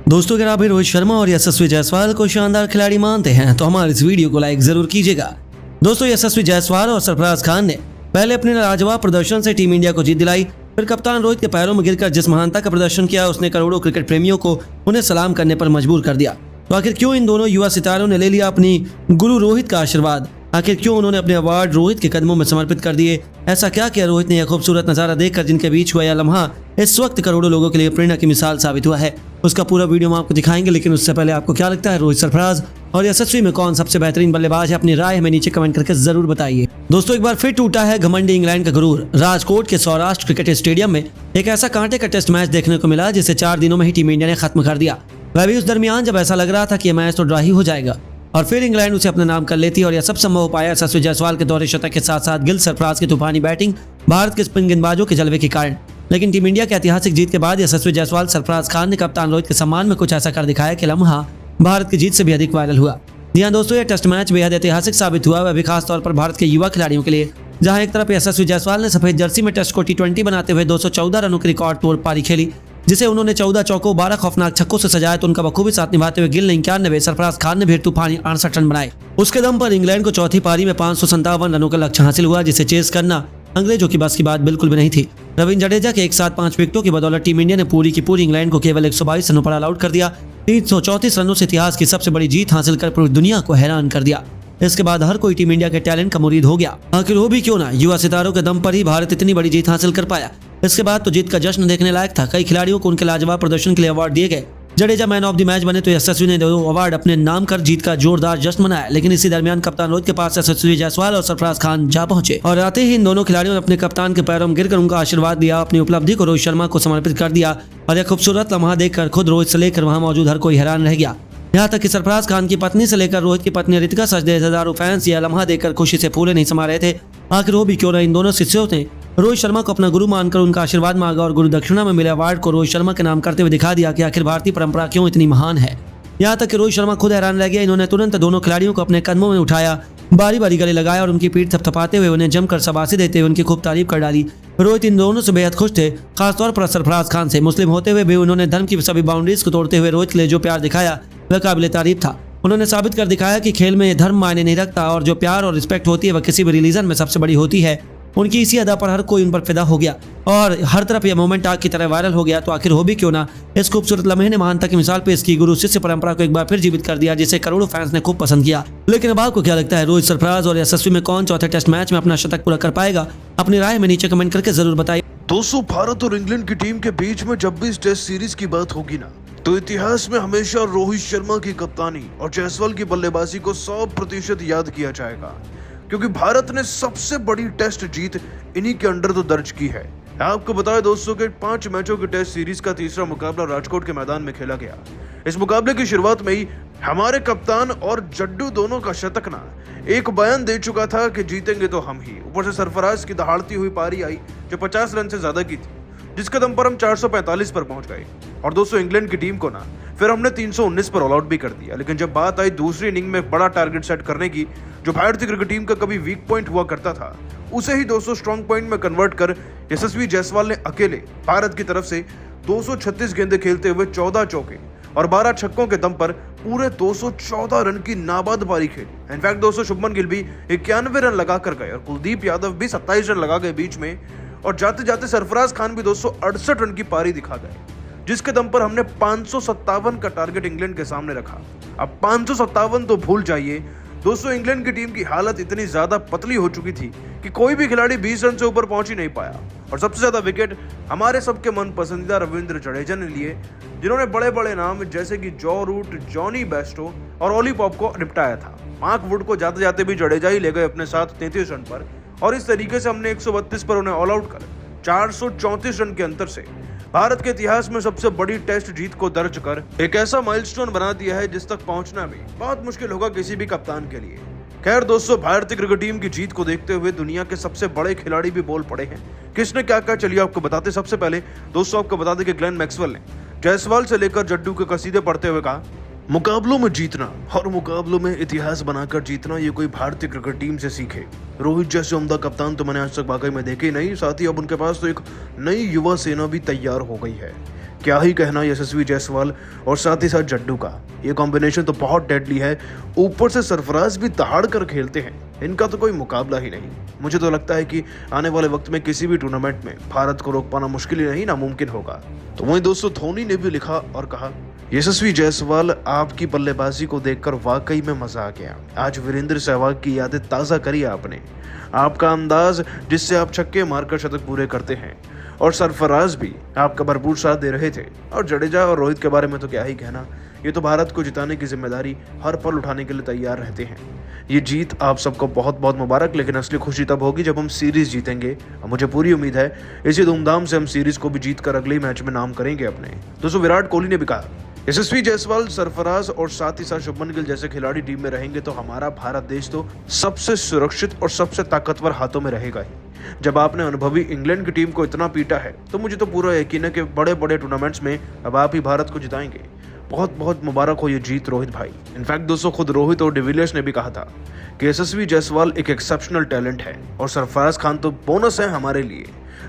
दोस्तों अगर आप भी रोहित शर्मा और यशस्वी जायसवाल को शानदार खिलाड़ी मानते हैं तो हमारे इस वीडियो को लाइक जरूर कीजिएगा। दोस्तों यशस्वी जायसवाल और सरफराज खान ने पहले अपने लाजवाब प्रदर्शन से टीम इंडिया को जीत दिलाई, फिर कप्तान रोहित के पैरों में गिरकर जिस महानता का प्रदर्शन किया उसने करोड़ों क्रिकेट प्रेमियों को उन्हें सलाम करने पर मजबूर कर दिया। तो आखिर क्यों इन दोनों युवा सितारों ने ले लिया अपनी गुरु रोहित का आशीर्वाद? आखिर क्यों उन्होंने अपने अवार्ड रोहित के कदमों में समर्पित कर दिए? ऐसा क्या किया रोहित ने यह खूबसूरत नजारा देखकर जिनके बीच हुआ यह लम्हा इस वक्त करोड़ों लोगों के लिए प्रेरणा की मिसाल साबित हुआ है? उसका पूरा वीडियो हम आपको दिखाएंगे, लेकिन उससे पहले आपको क्या लगता है रोहित, सरफराज और यशस्वी में कौन सबसे बेहतरीन बल्लेबाज है? अपनी राय हमें नीचे कमेंट करके जरूर बताइए। दोस्तों एक बार फिर टूटा है घमंडी इंग्लैंड का गुरूर। राजकोट के सौराष्ट्र क्रिकेट स्टेडियम में एक ऐसा कांटे का टेस्ट मैच देखने को मिला जिसे 4 दिनों में ही टीम इंडिया ने खत्म कर दिया। वह भी उस दरमियान जब ऐसा लग रहा था कि यह मैच तो ड्रा ही हो जाएगा और फिर इंग्लैंड उसे अपना नाम कर लेती, और यह सब संभव हो पाया यशस्वी जायसवाल के दोहरे शतक के साथ साथ गिल सरफराज की तूफानी बैटिंग, भारत के स्पिन गेंदबाजों के जलवे के कारण। लेकिन टीम इंडिया की ऐतिहासिक जीत के बाद यशस्वी जायसवाल, सरफराज खान ने कप्तान रोहित के सम्मान में कुछ ऐसा कर दिखाया कि लम्हा भारत की जीत से भी अधिक वायरल हुआ। जी हाँ दोस्तों, यह टेस्ट मैच बेहद ऐतिहासिक साबित हुआ, वह भी खास तौर पर भारत के युवा खिलाड़ियों के लिए, जहां एक तरफ यशस्वी जायसवाल ने सफेद जर्सी में टेस्ट को T20 बनाते हुए 214 रनों की रिकॉर्ड तोड़ पारी खेली, जिसे उन्होंने 14 चौकों 12 खौफनाक छक्कों से सजाया, तो उनका बखूबी साथ निभाते हुए गिल ने 91, सरफराज खान ने भी तूफानी 68 रन बनाए। उसके दम पर इंग्लैंड को चौथी पारी में 557 रनों का लक्ष्य हासिल हुआ, जिसे चेस करना अंग्रेजों की बस की बात बिल्कुल भी नहीं थी। रविंद्र जडेजा के एक साथ 5 विकेटों की बदौलत टीम इंडिया ने पूरी की पूरी इंग्लैंड को केवल 122 रनों पर ऑल आउट कर दिया। 334 रनों से इतिहास की सबसे बड़ी जीत हासिल कर पूरी दुनिया को हैरान कर दिया। इसके बाद हर कोई टीम इंडिया के टैलेंट का मुरीद हो गया। आखिर वो भी क्यों ना, युवा सितारों के दम पर ही भारत इतनी बड़ी जीत हासिल कर पाया। इसके बाद तो जीत का जश्न देखने लायक था। कई खिलाड़ियों को उनके लाजवाब प्रदर्शन के लिए अवार्ड दिए गए। Jadeja man of the match बने तो यशस्वी ने 2 अवार्ड अपने नाम कर जीत का जोरदार जश्न मनाया। लेकिन इसी दरमियान कप्तान रोहित के पास यशस्वी जायसवाल और सरफराज खान जा पहुंचे और आते ही इन दोनों खिलाड़ियों ने अपने कप्तान के पैरों में गिरकर उनका आशीर्वाद दिया, अपनी उपलब्धि को रोहित शर्मा को समर्पित कर दिया। और यह खूबसूरत लम्हा देखकर खुद रोहित से लेकर वहां मौजूद हर कोई हैरान रह गया। यहाँ तक कि सरफराज खान की पत्नी से लेकर रोहित की पत्नी रितिका सचदेव हजारों फैंस यह लम्हा देखकर खुशी से फूले नहीं समा रहे थे। आखिर वो भी क्यों ना, इन दोनों शिष्यों ने रोहित शर्मा को अपना गुरु मानकर उनका आशीर्वाद मांगा और गुरु दक्षिणा में मिले अवार्ड को रोहित शर्मा के नाम करते हुए दिखा दिया कि आखिर भारतीय परंपरा क्यों इतनी महान है। यहाँ तक कि रोहित शर्मा खुद हैरान रह गया। इन्होंने तुरंत दोनों खिलाड़ियों को अपने कदमों में उठाया, बारी बारी गले लगाया और उनकी पीठ थपथपाते हुए उन्हें जमकर शाबाशी देते हुए उनकी खूब तारीफ कर डाली। रोहित इन दोनों से बेहद खुश थे, खासतौर पर सरफराज खान से। मुस्लिम होते हुए भी उन्होंने धर्म की सभी बाउंड्रीज को तोड़ते हुए रोहित के लिए जो प्यार दिखाया वह काबिल तारीफ था। उन्होंने साबित कर दिखाया कि खेल में धर्म मायने नहीं रखता और जो प्यार और रिस्पेक्ट होती है वह किसी भी रिलीजन में सबसे बड़ी होती है। उनकी इसी अदा पर हर कोई उन पर फिदा हो गया और हर तरफ यह मोमेंट आग की तरह वायरल हो गया। तो आखिर हो भी क्यों ना, इस खूबसूरत लम्हे ने महानता की मिसाल पेश की, गुरु शिष्य परंपरा को एक बार फिर जीवित कर दिया, जिसे करोड़ों फैंस ने खूब पसंद किया। लेकिन अब आपको क्या लगता है, रोहित, सरफराज और यशस्वी में कौन चौथे टेस्ट मैच में अपना शतक पूरा कर पाएगा? अपनी राय में नीचे कमेंट करके जरूर बताइए। दोस्तों भारत और इंग्लैंड की टीम के बीच में जब भी इस टेस्ट सीरीज की बात होगी ना, तो इतिहास में हमेशा रोहित शर्मा की कप्तानी और जायसवाल की बल्लेबाजी को 100% याद किया जाएगा, क्योंकि भारत ने सबसे बड़ी टेस्ट जीत इन्हीं के अंडर तो दर्ज की है। आपको बताएं दोस्तों कि 5 मैचों की टेस्ट सीरीज का तीसरा मुकाबला राजकोट के मैदान में खेला गया। इस मुकाबले की शुरुआत में ही हमारे कप्तान और जड्डू दोनों का शतक ना एक बयान दे चुका था कि जीतेंगे तो हम ही। ऊपर से सरफराज की दहाड़ती हुई पारी आई जो 50 रन से ज्यादा की थी, जिसके दम पर हम 445 पर पहुंच गए। और दोस्तों इंग्लैंड की टीम को ना फिर हमने 319 पर ऑल आउट भी कर दिया। लेकिन जब बात आई दूसरी इनिंग में बड़ा टारगेट सेट करने की, जो भारतीय क्रिकेट टीम का कभी वीक पॉइंट हुआ करता था, उसे ही दोस्तों स्ट्रॉन्ग पॉइंट में कन्वर्ट कर यशस्वी जायसवाल ने अकेले भारत की तरफ से 236 गेंदें खेलते हुए 14 चौके और 12 छक्कों के दम पर पूरे 214 रन की नाबाद पारी खेली। इनफैक्ट दोस्तों शुभमन गिल भी 91 रन लगा कर गए और कुलदीप यादव भी 27 रन लगा गए बीच में, और जाते जाते सरफराज खान भी 268 रन की पारी दिखा गए, जिसके दम पर हमने 557 का टारगेट इंग्लैंड के सामने रखा। अब 557 तो भूल जाइए दोस्तों, इंग्लैंड की टीम की हालत इतनी ज्यादा पतली हो चुकी थी कि कोई भी खिलाड़ी 20 रन से ऊपर पहुंच ही नहीं पाया। और सबसे ज्यादा विकेट हमारे सबके मन पसंदीदा रविंद्र जडेजा ने लिए, जिन्होंने बड़े बड़े नाम जैसे कि जॉ रूट, जॉनी बेस्टो और ओली पॉप को निपटाया था। मार्क वुड को जाते जाते भी जडेजा ही ले गए अपने साथ 33 रन पर, और इस तरीके से हमने 132 पर उन्हें ऑल आउट कर 434 रन के अंतर से भारत के इतिहास में सबसे बड़ी टेस्ट जीत को दर्ज कर एक ऐसा माइलस्टोन बना दिया है जिस तक पहुंचना भी बहुत मुश्किल होगा किसी भी कप्तान के लिए। खैर दोस्तों, भारतीय क्रिकेट टीम की जीत को देखते हुए दुनिया के सबसे बड़े खिलाड़ी भी बोल पड़े हैं। किसने क्या क्या, चलिए आपको बताते। सबसे पहले दोस्तों आपको बता दें कि ग्लेन मैक्सवेल ने जायसवाल से लेकर जड्डू के कसीदे पढ़ते हुए कहा, मुकाबलों में जीतना और मुकाबलों में इतिहास बनाकर जीतना ये कोई भारतीय क्रिकेट टीम से सीखे। रोहित जैसे उम्दा कप्तान तो मैंने आज तक वाकई में देखे ही नहीं, साथ ही अब उनके पास तो एक नई युवा सेना भी तैयार हो गई है। क्या ही कहना यशस्वी जायसवाल और साथ ही साथ जड्डू का। ये कॉम्बिनेशन तो बहुत डेडली है, ऊपर से सरफराज भी दहाड़ कर खेलते हैं, इनका तो कोई मुकाबला ही नहीं। मुझे तो लगता है कि आने वाले वक्त में किसी भी टूर्नामेंट में भारत को रोक पाना मुश्किल ही नहीं नामुमकिन होगा। तो वहीं दोस्तों धोनी ने भी लिखा और कहा, यशस्वी जायसवाल आपकी बल्लेबाजी को देखकर वाकई में मजा आ गया। आज वीरेंद्र सहवाग की यादें ताज़ा करी आपने। आपका अंदाज जिससे आप छक्के मारकर शतक पूरे करते हैं, और सरफराज भी आपका भरपूर साथ दे रहे थे। और जडेजा और रोहित के बारे में तो क्या ही कहना, ये तो भारत को जिताने की जिम्मेदारी हर पल उठाने के लिए तैयार रहते हैं। ये जीत आप सबको बहुत बहुत मुबारक, लेकिन असली खुशी तब होगी जब हम सीरीज जीतेंगे। और मुझे पूरी उम्मीद है इसी धूमधाम से हम सीरीज को भी जीत कर अगले मैच में नाम करेंगे अपने। दोस्तों विराट कोहली ने भी कहा, यशस्वी जायसवाल, सरफराज और साथ ही साथ शुभमन गिल जैसे खिलाड़ी टीम में रहेंगे तो हमारा भारत देश तो सबसे सुरक्षित और सबसे ताकतवर हाथों में रहेगा ही। जब आपने अनुभवी इंग्लैंड की टीम को इतना पीटा है तो मुझे तो पूरा यकीन है कि बड़े बड़े टूर्नामेंट्स में अब आप ही भारत को जिताएंगे। बहुत बहुत मुबारक हो ये जीत रोहित भाई। इनफैक्ट दोस्तों खुद रोहित और डिविलियर्स ने भी कहा था कि यशस्वी जायसवाल एक एक्सेप्शनल टैलेंट है और सरफराज खान तो बोनस है हमारे लिए।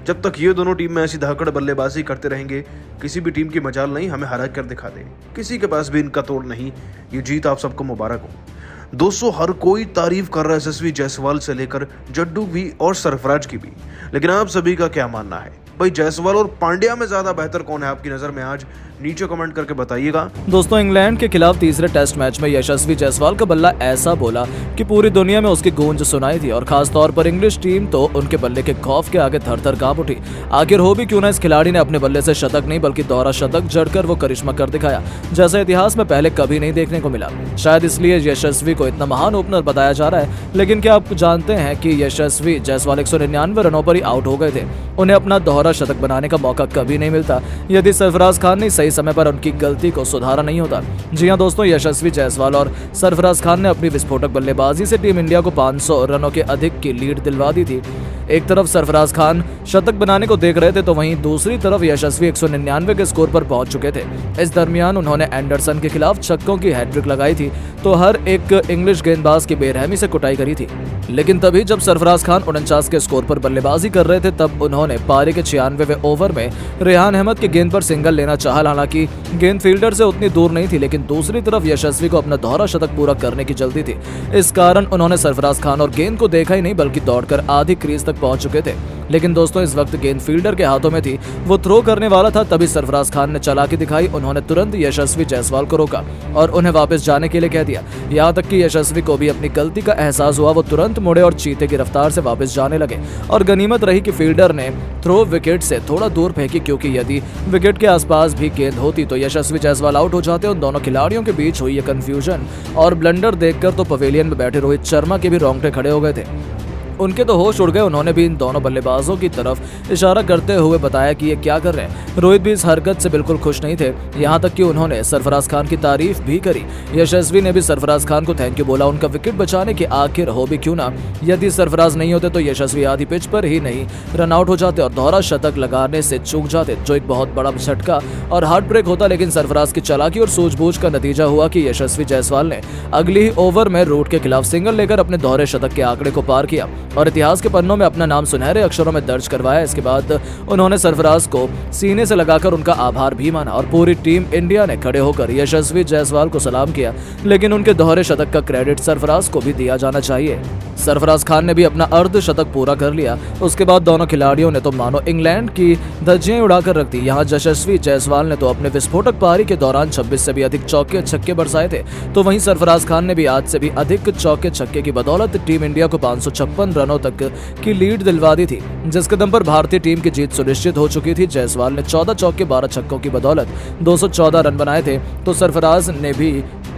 जब तक ये दोनों टीम में ऐसी धाकड़ बल्लेबाजी करते रहेंगे, किसी भी टीम की मजाल नहीं हमें हरा कर दिखा दे। किसी के पास भी इनका तोड़ नहीं। ये जीत आप सबको मुबारक हो। दोस्तों हर कोई तारीफ कर रहा है यशस्वी जायसवाल से लेकर जड्डू भी और सरफराज की भी, लेकिन आप सभी का क्या मानना है भाई? जायसवाल और पांड्या में ज्यादा बेहतर कौन है आपकी नजर में? आज नीचे कमेंट करके बताइएगा। दोस्तों इंग्लैंड के खिलाफ तीसरे टेस्ट मैच में यशस्वी जायसवाल का बल्ला ऐसा बोला कि पूरी दुनिया में उसकी गूंज सुनाई थी और खास तौर पर इंग्लिश टीम तो उनके बल्ले के खौफ के आगे थर-थर कांप उठी। आखिर हो भी क्यों ना, इस खिलाड़ी ने अपने बल्ले से शतक नहीं बल्कि दोहरा शतक जड़कर वो करिश्मा कर दिखाया जैसा इतिहास में पहले कभी नहीं देखने को मिला। शायद इसलिए यशस्वी को इतना महान ओपनर बताया जा रहा है। लेकिन क्या आप जानते हैं कि यशस्वी जायसवाल 199 रनों पर ही आउट हो गए थे। उन्हें अपना दोहरा शतक बनाने का मौका कभी नहीं मिलता यदि सरफराज खान ने सही समय पर उनकी गलती को सुधारा नहीं होता। जी हां दोस्तों, यशस्वी जायसवाल और सरफराज खान ने अपनी विस्फोटक बल्लेबाजी से टीम इंडिया को 500 रनों के अधिक की लीड दिलवा दी थी। एक तरफ सरफराज खान शतक बनाने को देख रहे थे तो वहीं दूसरी तरफ यशस्वी 199 के स्कोर पर पहुंच चुके थे। इस दरमियान उन्होंने एंडरसन के खिलाफ छक्कों की हैट्रिक लगाई थी तो हर एक इंग्लिश गेंदबाज की बेरहमी से कुटाई करी थी। लेकिन तभी जब सरफराज खान 49 के स्कोर पर बल्लेबाजी कर रहे थे तब उन्होंने पारी के 96वें ओवर में रेहान अहमद की गेंद पर सिंगल लेना चाहा। हालांकि गेंद फील्डर से उतनी दूर नहीं थी, लेकिन दूसरी तरफ यशस्वी को अपना दोहरा शतक पूरा करने की जल्दी थी। इस कारण उन्होंने सरफराज खान और गेंद को देखा ही नहीं बल्कि दौड़कर आधी क्रीज तक पहुंच चुके थे। लेकिन दोस्तों इस वक्त गेंद फील्डर के हाथों में थी, वो थ्रो करने वाला था। तभी सरफराज खान ने चालाकी दिखाई। उन्होंने तुरंत यशस्वी जायसवाल को रोका और उन्हें वापस जाने के लिए कह दिया। यहाँ तक कि यशस्वी को भी अपनी गलती का एहसास हुआ। वो तुरंत मुड़े और चीते की रफ्तार से वापस जाने लगे और गनीमत रही कि फील्डर ने थ्रो विकेट से थोड़ा दूर फेंकी, क्योंकि यदि विकेट के आसपास भी गेंद होती तो यशस्वी जायसवाल आउट हो जाते। उन दोनों खिलाड़ियों के बीच हुई ये कंफ्यूजन और ब्लंडर देखकर तो पवेलियन में बैठे रोहित शर्मा के भी रोंगटे खड़े हो गए थे। उनके तो होश उड़ गए। उन्होंने भी इन दोनों बल्लेबाजों की तरफ इशारा करते हुए बताया कि ये क्या कर रहे हैं। रोहित भी इस हरकत से बिल्कुल खुश नहीं थे, यहाँ तक कि उन्होंने सरफराज खान की तारीफ भी करी। यशस्वी ने भी सरफराज खान को थैंक यू बोला उनका विकेट बचाने के। आखिर हो भी क्यों ना, यदि सरफराज नहीं होते तो यशस्वी आधी पिच पर ही नहीं रन आउट हो जाते और दोहरा शतक लगाने से चूक जाते, जो एक बहुत बड़ा झटका और हार्ट ब्रेक होता। लेकिन सरफराज की चालाकी और सूझबूझ का नतीजा हुआ कि यशस्वी जायसवाल ने अगली ही ओवर में रूट के खिलाफ सिंगल लेकर अपने दोहरे शतक के आंकड़े को पार किया और इतिहास के पन्नों में अपना नाम सुनहरे अक्षरों में दर्ज करवाया। इसके बाद उन्होंने सरफराज को सीने से लगाकर उनका आभार भी माना और पूरी टीम इंडिया ने खड़े होकर यशस्वी जायसवाल को सलाम किया। लेकिन उनके दोहरे शतक का क्रेडिट सरफराज को भी दिया जाना चाहिए। सरफराज खान ने भी अपना अर्ध शतक पूरा कर लिया। उसके बाद दोनों खिलाड़ियों ने तो मानो इंग्लैंड की धज्जियां उड़ाकर रख दी। यहाँ यशस्वी जायसवाल ने तो अपने विस्फोटक पारी के दौरान 26 से भी अधिक चौके छक्के बरसाए थे, तो वहीं सरफराज खान ने भी आज से भी अधिक चौके छक्के की बदौलत टीम इंडिया को 556 रनों तक की लीड दिलवा दी थी, जिसके दम पर भारतीय टीम की जीत सुनिश्चित हो चुकी थी। जायसवाल ने 14 चौके 12 छक्कों की बदौलत 214 रन बनाए थे, तो सरफराज ने भी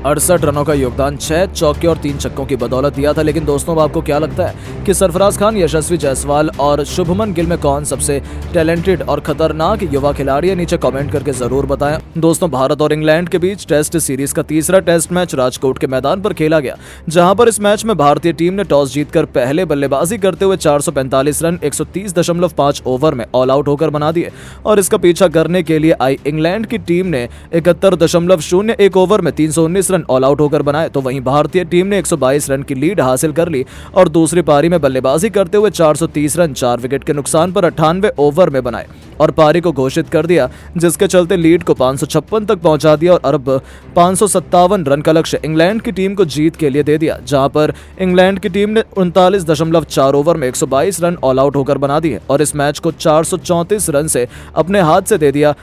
68 रनों का योगदान 6 चौके और 3 छक्कों की बदौलत दिया था। लेकिन दोस्तों आपको क्या लगता है कि सरफराज खान, यशस्वी जायसवाल और शुभमन गिल में कौन सबसे टैलेंटेड और खतरनाक युवा खिलाड़ी है? नीचे कमेंट करके जरूर बताएं। दोस्तों भारत और इंग्लैंड के बीच टेस्ट सीरीज का तीसरा टेस्ट मैच राजकोट के मैदान पर खेला गया, जहां पर इस मैच में भारतीय टीम ने टॉस जीतकर पहले बल्लेबाजी करते हुए 445 रन 130.5 ओवर में ऑल आउट होकर बना दिए और इसका पीछा करने के लिए आई इंग्लैंड की टीम ने 71.01 ओवर में 319 129 रन ऑल आउट होकर बनाए, तो वहीं भारतीय टीम ने 122 रन की लीड हासिल कर ली और दूसरी पारी में बल्लेबाजी करते हुए 430 रन 4 विकेट के नुकसान पर 98 ओवर में बनाए और पारी को घोषित कर दिया, जिसके चलते लीड को 556 तक पहुंचा दिया और अब 557 रन का लक्ष्य इंग्लैंड की टीम को जीत के लिए दे दिया, जहां पर इंग्लैंड की टीम ने 39.4 ओवर में 122 रन ऑल आउट होकर बना दिए और इस मैच को 434 रन से अपने हाथ से दे दिया।